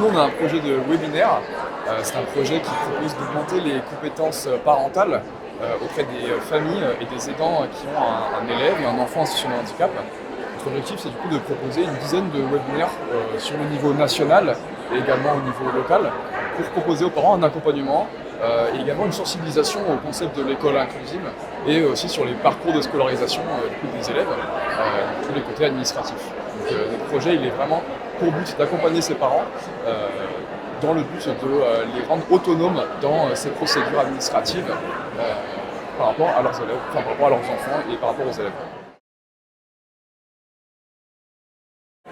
nous, on a un projet de webinaire. C'est un projet qui propose d'augmenter les compétences parentales auprès des familles et des aidants qui ont un élève et un enfant en situation de handicap. Notre objectif, c'est du coup de proposer une dizaine de webinaires sur le niveau national et également au niveau local pour proposer aux parents un accompagnement et également une sensibilisation au concept de l'école inclusive et aussi sur les parcours de scolarisation des élèves, tous les côtés administratifs. Donc notre projet, il est vraiment pour but d'accompagner ces parents dans le but de les rendre autonomes dans ces procédures administratives par rapport à leurs élèves, enfin, par rapport à leurs enfants et par rapport aux élèves.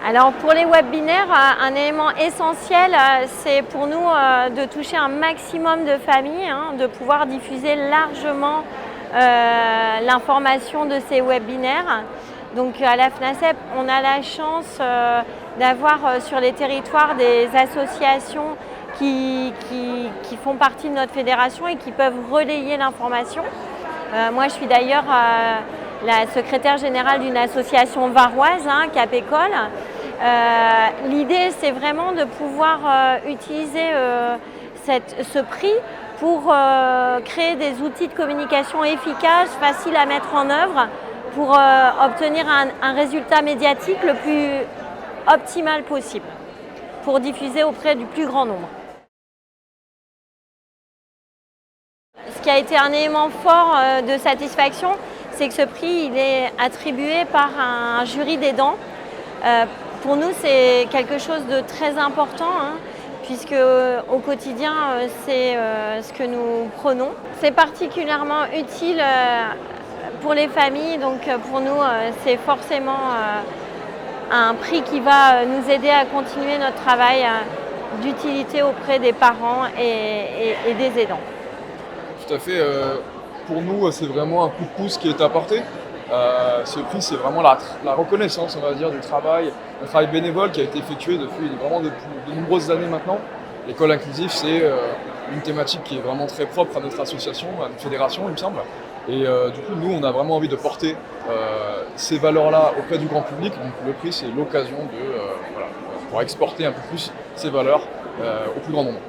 Alors pour les webinaires, un élément essentiel, c'est pour nous de toucher un maximum de familles, de pouvoir diffuser largement l'information de ces webinaires. Donc à la FNACEP, on a la chance d'avoir sur les territoires des associations qui font partie de notre fédération et qui peuvent relayer l'information. Moi, je suis d'ailleurs la secrétaire générale d'une association varoise, Cap École. L'idée, c'est vraiment de pouvoir utiliser ce prix pour créer des outils de communication efficaces, faciles à mettre en œuvre, pour obtenir un résultat médiatique le plus optimal possible, pour diffuser auprès du plus grand nombre. Ce qui a été un élément fort de satisfaction, c'est que ce prix il est attribué par un jury d'aidants. Pour nous, c'est quelque chose de très important, puisque au quotidien, c'est ce que nous prenons. C'est particulièrement utile pour les familles, donc pour nous, c'est forcément un prix qui va nous aider à continuer notre travail d'utilité auprès des parents et des aidants. Tout à fait. Pour nous, c'est vraiment un coup de pouce qui est apporté. Ce prix, c'est vraiment la reconnaissance, on va dire, du travail, un travail bénévole qui a été effectué depuis de nombreuses années maintenant. L'école inclusive, c'est une thématique qui est vraiment très propre à notre association, à notre fédération, il me semble. Et du coup, nous, on a vraiment envie de porter ces valeurs-là auprès du grand public. Donc le prix, c'est l'occasion de pouvoir exporter un peu plus ces valeurs au plus grand nombre.